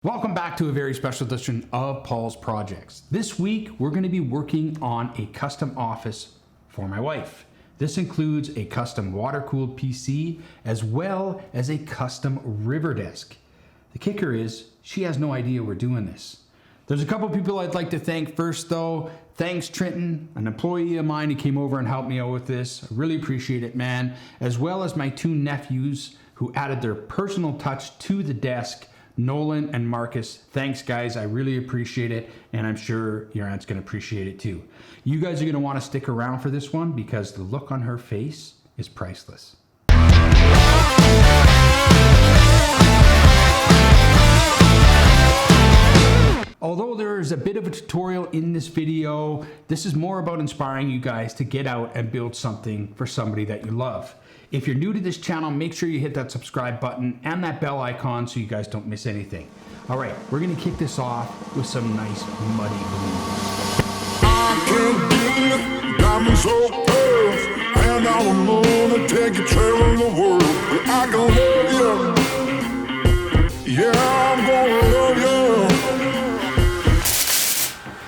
Welcome back to a very special edition of Paul's Projects. This week, we're going to be working on a custom office for my wife. This includes a custom water-cooled PC as well as a custom river desk. The kicker is she has no idea we're doing this. There's a couple people I'd like to thank first though. Thanks Trenton, an employee of mine who came over and helped me out with this. I really appreciate it, man. As well as my two nephews who added their personal touch to the desk. Nolan and Marcus, thanks guys, I really appreciate it, and I'm sure your aunt's gonna appreciate it too. You guys are gonna wanna stick around for this one because the look on her face is priceless. Although there is a bit of a tutorial in this video, this is more about inspiring you guys to get out and build something for somebody that you love. If you're new to this channel, make sure you hit that subscribe button and that bell icon so you guys don't miss anything. All right, we're gonna kick this off with some nice muddy blues. I can't get diamonds so pearls, and I don't wanna take a trail in the world, but I can love you. Yeah, I'm gonna love you.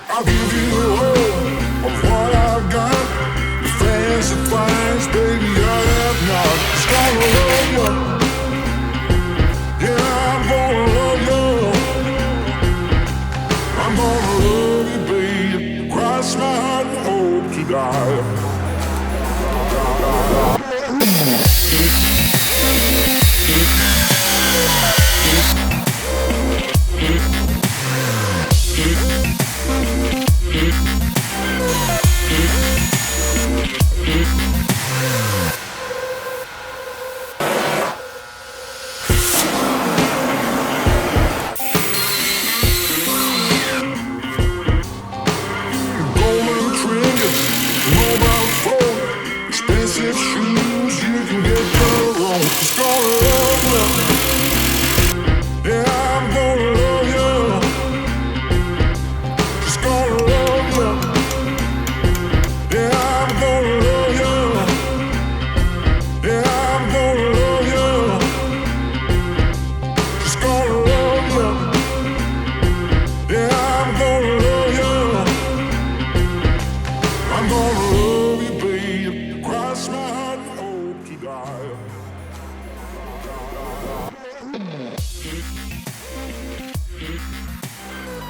I'll give you all of what I've got. The fancy things, baby, I have not. Just gonna love you. Yeah, I'm gonna love you. I'm gonna love you, baby. Cross my heart and hope to die.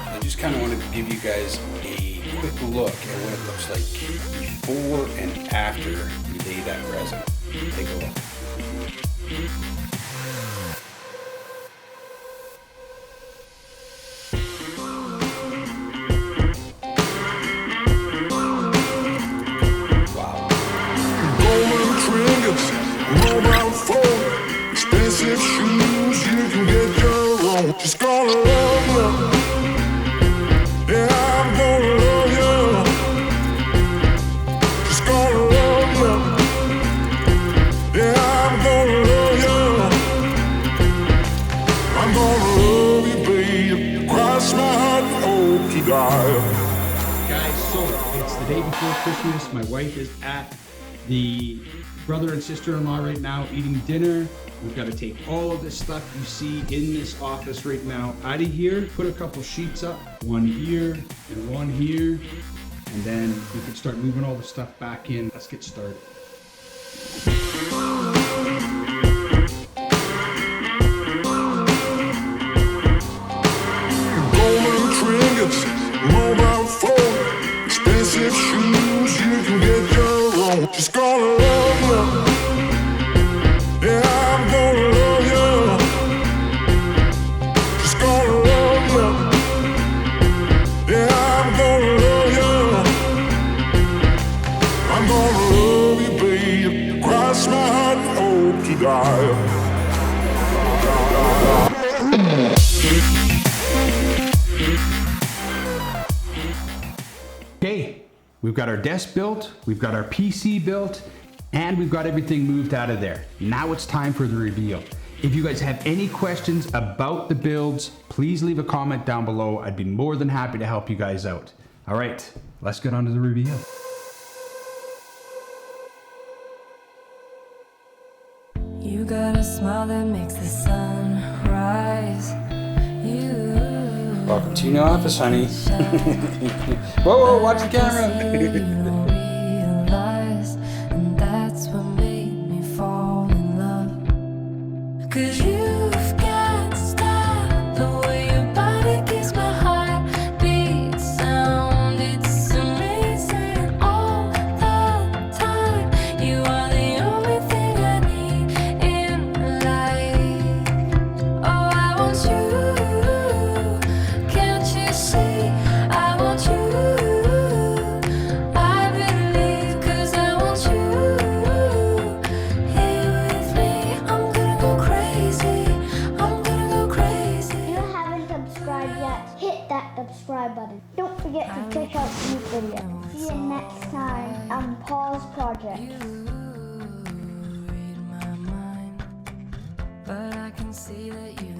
I just kind of wanted to give you guys a quick look at what it looks like before and after we lay that resin. Take a look. Wow. Golden trinkets, mobile phone, expensive shoes, you can get your own. Just gonna love you. Yeah, I'm gonna love you. Just gonna love you. Yeah, I'm gonna love you. I'm gonna love you, baby. Cross my heart and hope to die. Guys, so it's the day before Christmas. My wife is at the brother and sister-in-law right now eating dinner. We've got to take all of this stuff you see in this office right now out of here, put a couple sheets up, one here and one here, and then we can start moving all the stuff back in. Let's get started. Golden trinkets, mobile phone, expensive shoes, you can get your own. Just gonna love you. Yeah, I'm gonna love you. Just gonna love you. Yeah, I'm gonna love you. I'm gonna love you, baby. Cross my heart and hope to die. Okay, we've got our desk built, we've got our PC built, and we've got everything moved out of there. Now it's time for the reveal. If you guys have any questions about the builds, please leave a comment down below. I'd be more than happy to help you guys out. All right, let's get on to the reveal. You got a smile that makes the sun rise. You Welcome to your new office, honey. Whoa, whoa, watch the camera. Realize, and that's what made me fall in love. 'Cause you've got style, the way your body keeps my heartbeat sound. It's amazing all the time. You are the only thing I need in life. Oh, I want you. Can't you see? I want you. I believe 'cause I want you here with me. I'm gonna go crazy. I'm gonna go crazy. If you haven't subscribed yet, hit that subscribe button. Don't forget to check out these videos. See you next time on Paul's Project. Read my mind, but I can see that you